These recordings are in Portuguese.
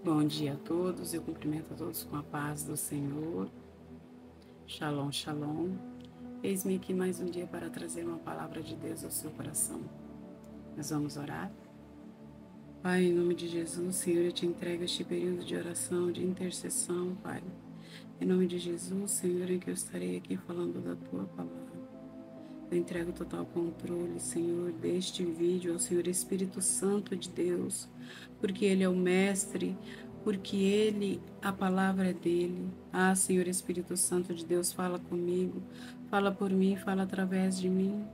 Bom dia a todos, eu cumprimento a todos com a paz do Senhor. Shalom, shalom. Eis-me aqui mais um dia para trazer uma palavra de Deus ao seu coração. Nós vamos orar? Pai, em nome de Jesus, Senhor, eu te entrego este período de oração, de intercessão, Pai. Em nome de Jesus, Senhor, em que eu estarei aqui falando da Tua palavra. Eu entrego total controle, Senhor, deste vídeo ao Senhor Espírito Santo de Deus, porque Ele é o Mestre, porque a palavra é dele. Ah, Senhor Espírito Santo de Deus, fala comigo, fala por mim, fala através de mim.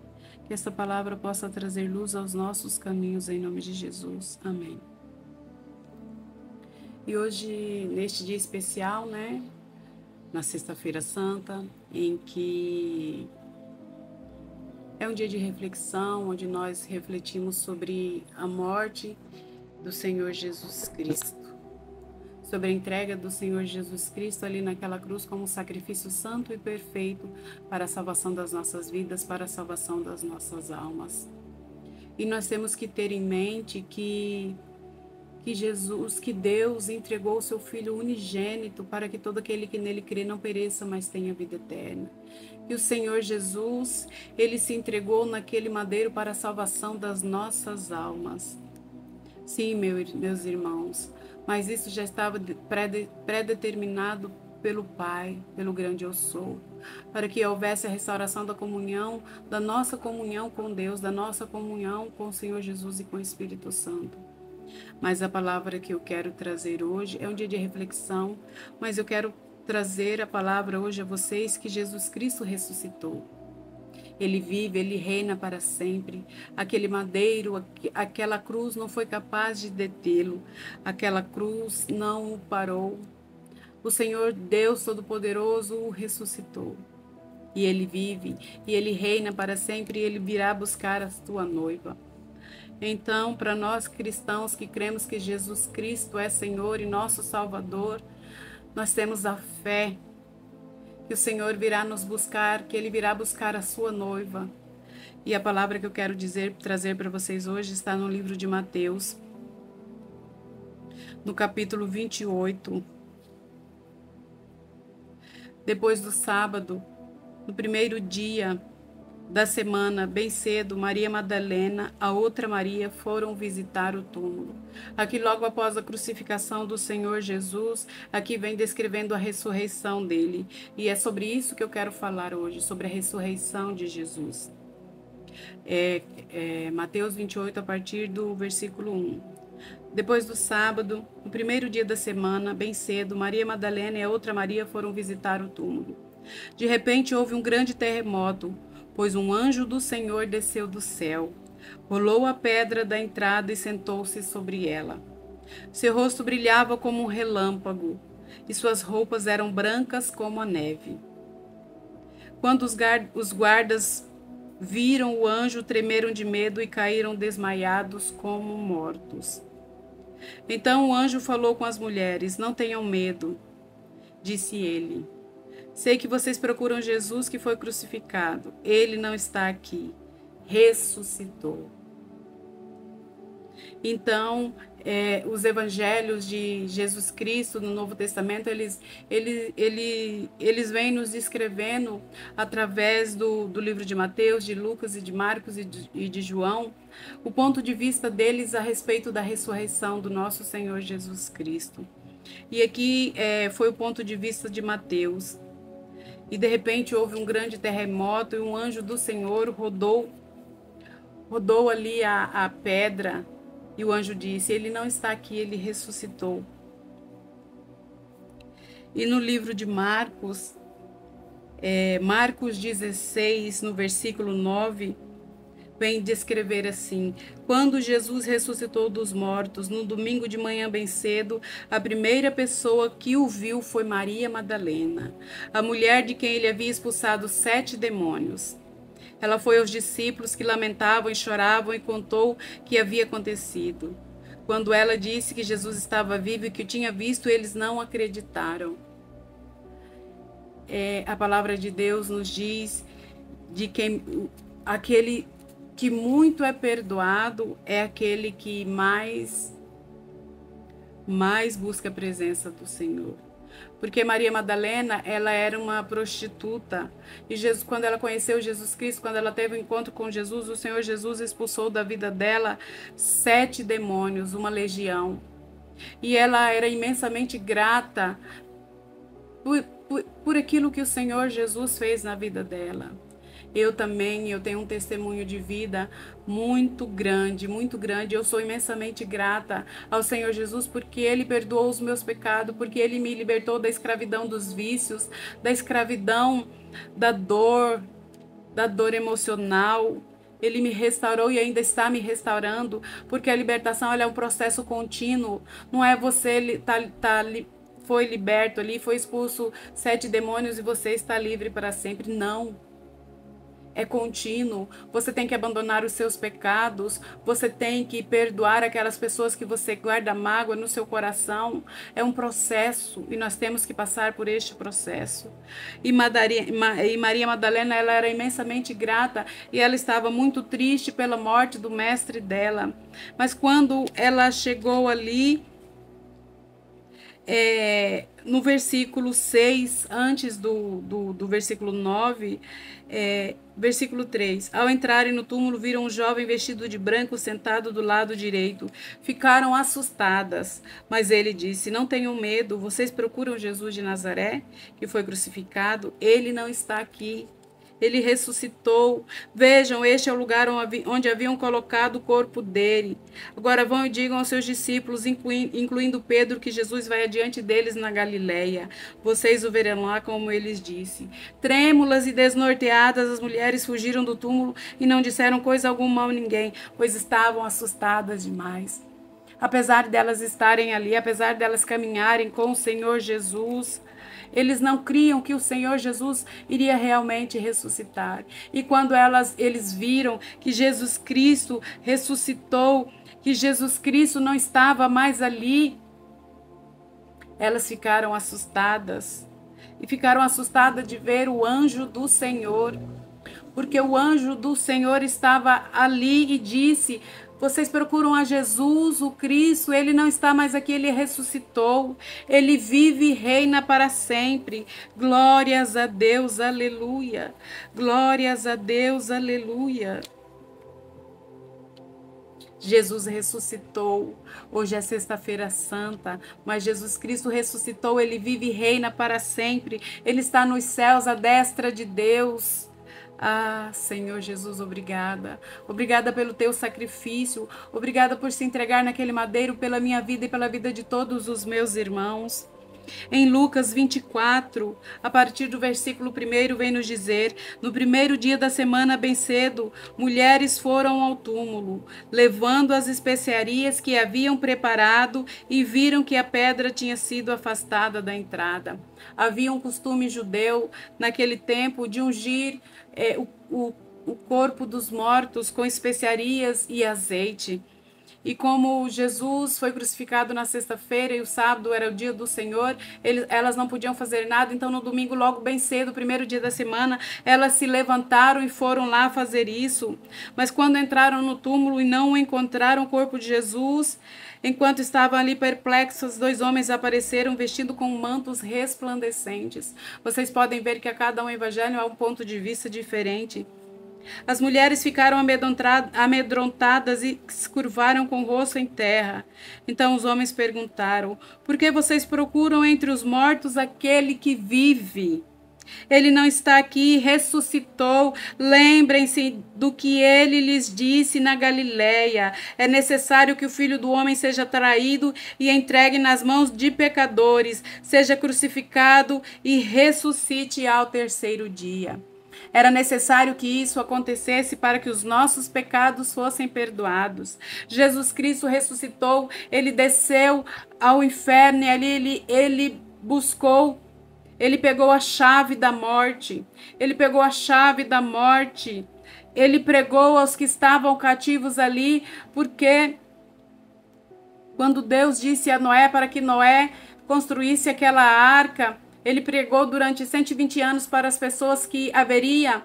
Que esta palavra possa trazer luz aos nossos caminhos, em nome de Jesus. Amém. E hoje, neste dia especial, na Sexta-feira Santa, em que é um dia de reflexão, onde nós refletimos sobre a morte do Senhor Jesus Cristo, sobre a entrega do Senhor Jesus Cristo ali naquela cruz como um sacrifício santo e perfeito para a salvação das nossas vidas, para a salvação das nossas almas. E nós temos que ter em mente que Deus entregou o seu Filho unigênito para que todo aquele que nele crê não pereça, mas tenha vida eterna. Que o Senhor Jesus, ele se entregou naquele madeiro para a salvação das nossas almas. Sim, meus irmãos, mas isso já estava predeterminado pelo Pai, pelo grande Eu Sou, para que houvesse a restauração da comunhão, da nossa comunhão com Deus, da nossa comunhão com o Senhor Jesus e com o Espírito Santo. Mas a palavra que eu quero trazer hoje é um dia de reflexão, mas eu quero trazer a palavra hoje a vocês que Jesus Cristo ressuscitou. Ele vive, ele reina para sempre. Aquele madeiro, aquela cruz não foi capaz de detê-lo. Aquela cruz não o parou. O Senhor Deus Todo-Poderoso o ressuscitou. E ele vive, e ele reina para sempre, e ele virá buscar a tua noiva. Então, para nós cristãos que cremos que Jesus Cristo é Senhor e nosso Salvador, nós temos a fé que o Senhor virá nos buscar, que Ele virá buscar a sua noiva. E a palavra que eu quero trazer para vocês hoje está no livro de Mateus, no capítulo 28. Depois do sábado, no primeiro dia da semana, bem cedo, Maria Madalena, a outra Maria, foram visitar o túmulo. Aqui logo após a crucificação do Senhor Jesus, aqui vem descrevendo a ressurreição dele. E é sobre isso que eu quero falar hoje, sobre a ressurreição de Jesus. Mateus 28, a partir do versículo 1. Depois do sábado, no primeiro dia da semana, bem cedo, Maria Madalena e a outra Maria foram visitar o túmulo. De repente houve um grande terremoto, pois um anjo do Senhor desceu do céu, rolou a pedra da entrada e sentou-se sobre ela. Seu rosto brilhava como um relâmpago, e suas roupas eram brancas como a neve. Quando os guardas viram o anjo, tremeram de medo e caíram desmaiados como mortos. Então o anjo falou com as mulheres: "Não tenham medo", disse ele. "Sei que vocês procuram Jesus que foi crucificado. Ele não está aqui. Ressuscitou." Então, os evangelhos de Jesus Cristo no Novo Testamento, eles vêm nos descrevendo através do livro de Mateus, de Lucas e de Marcos e de João, o ponto de vista deles a respeito da ressurreição do nosso Senhor Jesus Cristo. E aqui foi o ponto de vista de Mateus. E de repente houve um grande terremoto e um anjo do Senhor rodou ali a pedra. E o anjo disse: "Ele não está aqui, ele ressuscitou." E no livro de Marcos, Marcos 16, no versículo 9, vem descrever assim: "Quando Jesus ressuscitou dos mortos, no domingo de manhã bem cedo, a primeira pessoa que o viu foi Maria Madalena, a mulher de quem ele havia expulsado 7 demônios. Ela foi aos discípulos que lamentavam e choravam e contou o que havia acontecido. Quando ela disse que Jesus estava vivo e que o tinha visto, eles não acreditaram." A palavra de Deus nos diz de quem aquele que muito é perdoado é aquele que mais mais busque a presença do Senhor. Porque Maria Madalena, ela era uma prostituta. E Jesus, quando ela conheceu Jesus Cristo, quando ela teve um encontro com Jesus, o Senhor Jesus expulsou da vida dela 7 demônios, uma legião. E ela era imensamente grata por aquilo que o Senhor Jesus fez na vida dela. Eu também, eu tenho um testemunho de vida muito grande, muito grande. Eu sou imensamente grata ao Senhor Jesus porque Ele perdoou os meus pecados, porque Ele me libertou da escravidão dos vícios, da escravidão da dor emocional. Ele me restaurou e ainda está me restaurando, porque a libertação ela é um processo contínuo. Não é você foi liberto ali, foi expulso 7 demônios e você está livre para sempre. Não. É contínuo, você tem que abandonar os seus pecados, você tem que perdoar aquelas pessoas que você guarda mágoa no seu coração. É um processo e nós temos que passar por este processo. E Maria Madalena, ela era imensamente grata e ela estava muito triste pela morte do mestre dela. Mas quando ela chegou ali, no versículo 6, antes do versículo 9, versículo 3. Ao entrarem no túmulo, viram um jovem vestido de branco sentado do lado direito. Ficaram assustadas, mas ele disse: não tenham medo, vocês procuram Jesus de Nazaré, que foi crucificado? Ele não está aqui. Ele ressuscitou. Vejam, este é o lugar onde haviam colocado o corpo dele. Agora vão e digam aos seus discípulos, incluindo Pedro, que Jesus vai adiante deles na Galileia. Vocês o verão lá, como eles disse. Trêmulas e desnorteadas, as mulheres fugiram do túmulo e não disseram coisa alguma a ninguém, pois estavam assustadas demais. Apesar delas estarem ali, apesar delas caminharem com o Senhor Jesus, eles não criam que o Senhor Jesus iria realmente ressuscitar. E quando eles viram que Jesus Cristo ressuscitou, que Jesus Cristo não estava mais ali, elas ficaram assustadas. E ficaram assustadas de ver o anjo do Senhor. Porque o anjo do Senhor estava ali e disse: vocês procuram a Jesus, o Cristo, ele não está mais aqui, ele ressuscitou, ele vive e reina para sempre. Glórias a Deus, aleluia. Glórias a Deus, aleluia. Jesus ressuscitou. Hoje é sexta-feira santa, mas Jesus Cristo ressuscitou, ele vive e reina para sempre. Ele está nos céus à destra de Deus. Ah, Senhor Jesus, obrigada. Obrigada pelo teu sacrifício. Obrigada por se entregar naquele madeiro pela minha vida e pela vida de todos os meus irmãos. Em Lucas 24, a partir do versículo 1, vem nos dizer: no primeiro dia da semana, bem cedo, mulheres foram ao túmulo, levando as especiarias que haviam preparado, e viram que a pedra tinha sido afastada da entrada. Havia um costume judeu, naquele tempo, de ungir o corpo dos mortos com especiarias e azeite. E como Jesus foi crucificado na sexta-feira e o sábado era o dia do Senhor, elas não podiam fazer nada. Então, no domingo, logo bem cedo, primeiro dia da semana, elas se levantaram e foram lá fazer isso. Mas quando entraram no túmulo e não encontraram o corpo de Jesus, enquanto estavam ali perplexos, 2 homens apareceram vestidos com mantos resplandecentes. Vocês podem ver que a cada um evangelho há um ponto de vista diferente. As mulheres ficaram amedrontadas e se curvaram com o rosto em terra. Então os homens perguntaram: por que vocês procuram entre os mortos aquele que vive? Ele não está aqui, ressuscitou. Lembrem-se do que ele lhes disse na Galileia. É necessário que o Filho do Homem seja traído e entregue nas mãos de pecadores, seja crucificado e ressuscite ao 3º dia. Era necessário que isso acontecesse para que os nossos pecados fossem perdoados. Jesus Cristo ressuscitou, ele desceu ao inferno e ali ele buscou, ele pegou a chave da morte. Ele pegou a chave da morte. Ele pregou aos que estavam cativos ali, porque quando Deus disse a Noé para que Noé construísse aquela arca, ele pregou durante 120 anos para as pessoas que haveria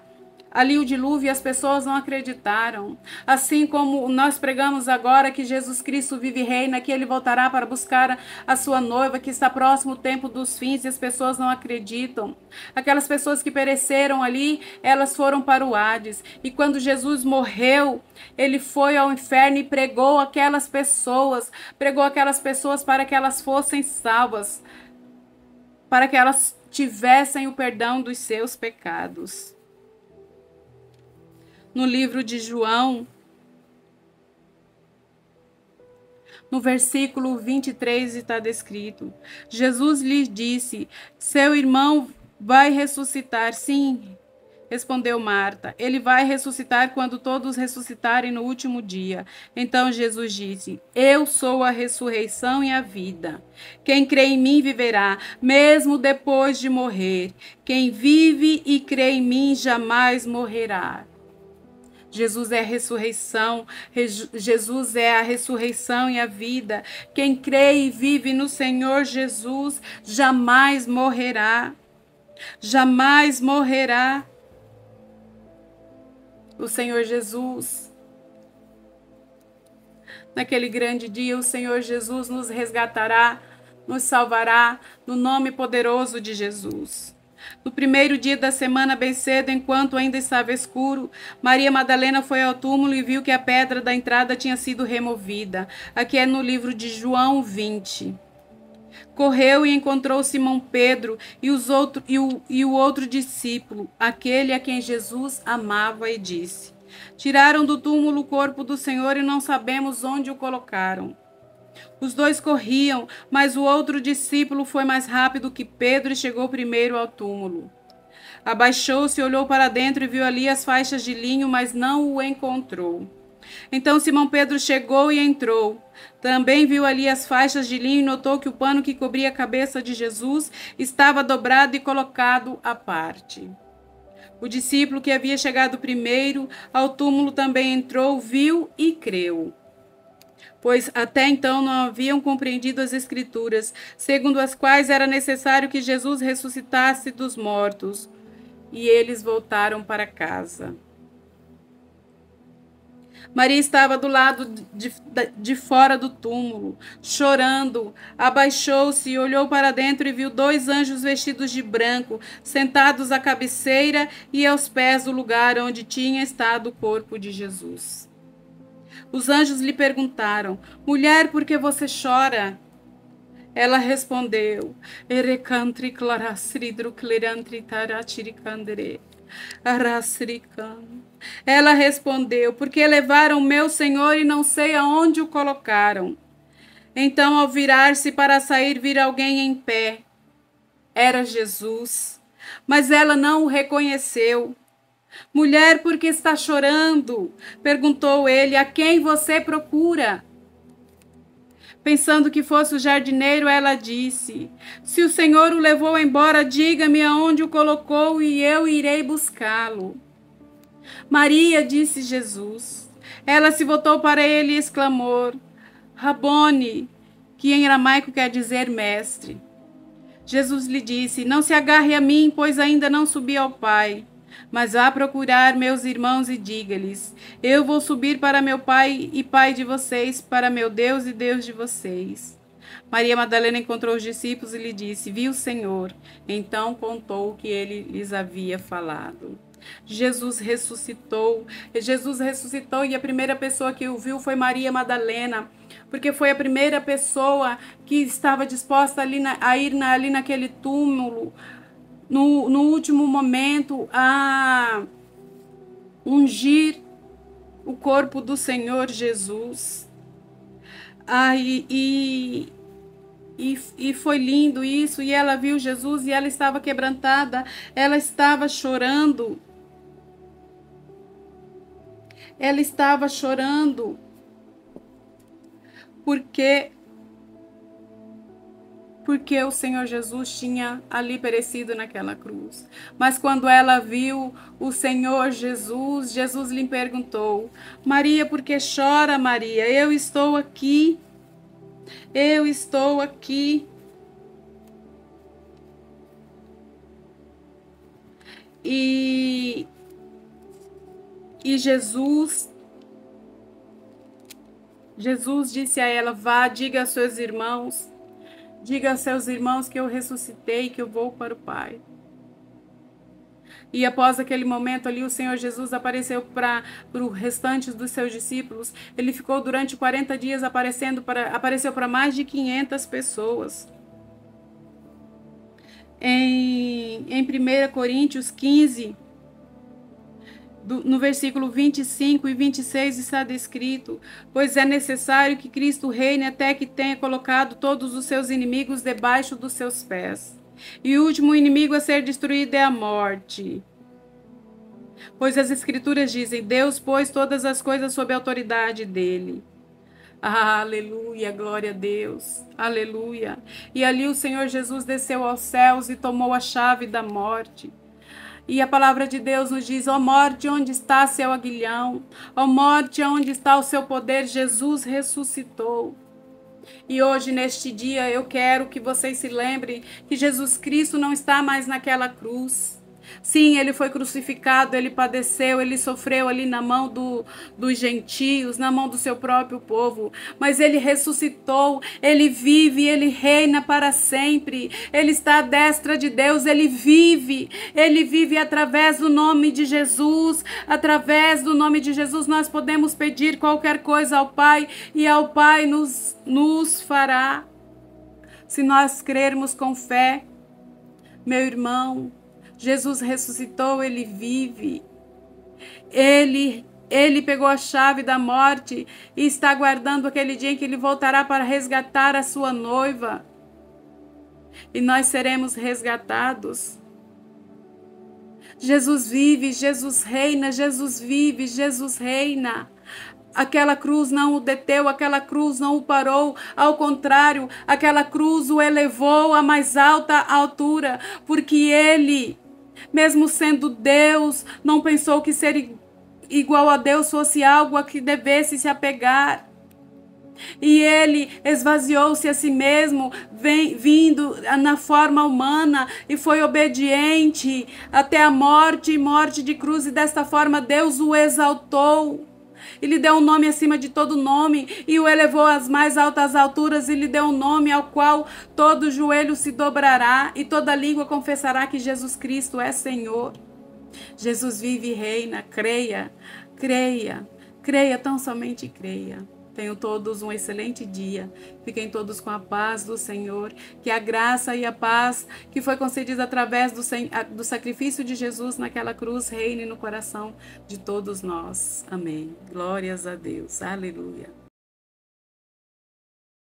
ali o dilúvio e as pessoas não acreditaram. Assim como nós pregamos agora que Jesus Cristo vive e reina, que ele voltará para buscar a sua noiva, que está próximo o tempo dos fins e as pessoas não acreditam. Aquelas pessoas que pereceram ali, elas foram para o Hades. E quando Jesus morreu, ele foi ao inferno e pregou aquelas pessoas para que elas fossem salvas, para que elas tivessem o perdão dos seus pecados. No livro de João, no versículo 23 está descrito: Jesus lhe disse: seu irmão vai ressuscitar. Sim, respondeu Marta, ele vai ressuscitar quando todos ressuscitarem no último dia. Então Jesus disse: eu sou a ressurreição e a vida. Quem crê em mim viverá, mesmo depois de morrer. Quem vive e crê em mim jamais morrerá. Jesus é a ressurreição, Jesus é a ressurreição e a vida. Quem crê e vive no Senhor Jesus jamais morrerá. Jamais morrerá. O Senhor Jesus, naquele grande dia, o Senhor Jesus nos resgatará, nos salvará, no nome poderoso de Jesus. No primeiro dia da semana, bem cedo, enquanto ainda estava escuro, Maria Madalena foi ao túmulo e viu que a pedra da entrada tinha sido removida. Aqui é no livro de João 20. Correu e encontrou Simão Pedro e o outro discípulo, aquele a quem Jesus amava, e disse: tiraram do túmulo o corpo do Senhor e não sabemos onde o colocaram. Os dois corriam, mas o outro discípulo foi mais rápido que Pedro e chegou primeiro ao túmulo. Abaixou-se, olhou para dentro e viu ali as faixas de linho, mas não o encontrou. Então Simão Pedro chegou e entrou. Também viu ali as faixas de linho e notou que o pano que cobria a cabeça de Jesus estava dobrado e colocado à parte. O discípulo que havia chegado primeiro ao túmulo também entrou, viu e creu, pois até então não haviam compreendido as Escrituras, segundo as quais era necessário que Jesus ressuscitasse dos mortos. E eles voltaram para casa. Maria estava do lado de fora do túmulo, chorando. Abaixou-se e olhou para dentro e viu dois anjos vestidos de branco, sentados à cabeceira e aos pés do lugar onde tinha estado o corpo de Jesus. Os anjos lhe perguntaram: mulher, por que você chora? Ela respondeu: Erecantri clarasridru clerantri taratiricanderê. Ela respondeu: porque levaram meu Senhor e não sei aonde o colocaram. Então, ao virar-se para sair, vir alguém em pé. Era Jesus, mas ela não o reconheceu. Mulher, por que está chorando? Perguntou ele. A quem você procura? Pensando que fosse o jardineiro, ela disse: se o Senhor o levou embora, diga-me aonde o colocou e eu irei buscá-lo. Maria, disse Jesus. Ela se voltou para ele e exclamou: Rabone, que em aramaico quer dizer mestre. Jesus lhe disse: não se agarre a mim, pois ainda não subi ao Pai. Mas vá procurar meus irmãos e diga-lhes: eu vou subir para meu Pai e Pai de vocês, para meu Deus e Deus de vocês. Maria Madalena encontrou os discípulos e lhe disse: vi o Senhor. Então contou o que ele lhes havia falado. Jesus ressuscitou e a primeira pessoa que o viu foi Maria Madalena, porque foi a primeira pessoa que estava disposta a ir ali naquele túmulo, no último momento, a ungir o corpo do Senhor Jesus. E foi lindo isso, e ela viu Jesus e ela estava quebrantada, ela estava chorando. Ela estava chorando porque o Senhor Jesus tinha ali perecido naquela cruz. Mas quando ela viu o Senhor Jesus, Jesus lhe perguntou: Maria, por que chora, Maria? Eu estou aqui. Eu estou aqui. E E Jesus disse a ela: vá, diga aos seus irmãos que eu ressuscitei, que eu vou para o Pai. E após aquele momento ali, o Senhor Jesus apareceu para os restantes dos seus discípulos. Ele ficou durante 40 dias apareceu para mais de 500 pessoas. Em 1 Coríntios 15, no versículo 25 e 26 está descrito: pois é necessário que Cristo reine até que tenha colocado todos os seus inimigos debaixo dos seus pés. E o último inimigo a ser destruído é a morte. Pois as Escrituras dizem: Deus pôs todas as coisas sob a autoridade dele. Ah, aleluia, glória a Deus, aleluia. E ali o Senhor Jesus desceu aos céus e tomou a chave da morte. E a palavra de Deus nos diz: ó morte, onde está seu aguilhão? Ó morte, onde está o seu poder? Jesus ressuscitou. E hoje, neste dia, eu quero que vocês se lembrem que Jesus Cristo não está mais naquela cruz. Sim, ele foi crucificado, ele padeceu, ele sofreu ali na mão dos gentios, na mão do seu próprio povo, mas ele ressuscitou, ele vive, ele reina para sempre, ele está à destra de Deus, ele vive através do nome de Jesus. Através do nome de Jesus nós podemos pedir qualquer coisa ao Pai e ao Pai nos fará, se nós crermos com fé. Meu irmão, Jesus ressuscitou, ele vive. Ele pegou a chave da morte e está aguardando aquele dia em que ele voltará para resgatar a sua noiva. E nós seremos resgatados. Jesus vive, Jesus reina, Jesus vive, Jesus reina. Aquela cruz não o deteu, aquela cruz não o parou, ao contrário, aquela cruz o elevou à mais alta altura, porque ele, mesmo sendo Deus, não pensou que ser igual a Deus fosse algo a que devesse se apegar. E ele esvaziou-se a si mesmo, vindo na forma humana, e foi obediente até a morte e morte de cruz, e desta forma Deus o exaltou. E lhe deu um nome acima de todo nome, e o elevou às mais altas alturas, e lhe deu um nome ao qual todo joelho se dobrará, e toda língua confessará que Jesus Cristo é Senhor. Jesus vive e reina. Creia, creia, creia, tão somente creia. Tenham todos um excelente dia. Fiquem todos com a paz do Senhor. Que a graça e a paz que foi concedida através do sacrifício de Jesus naquela cruz reine no coração de todos nós. Amém. Glórias a Deus. Aleluia.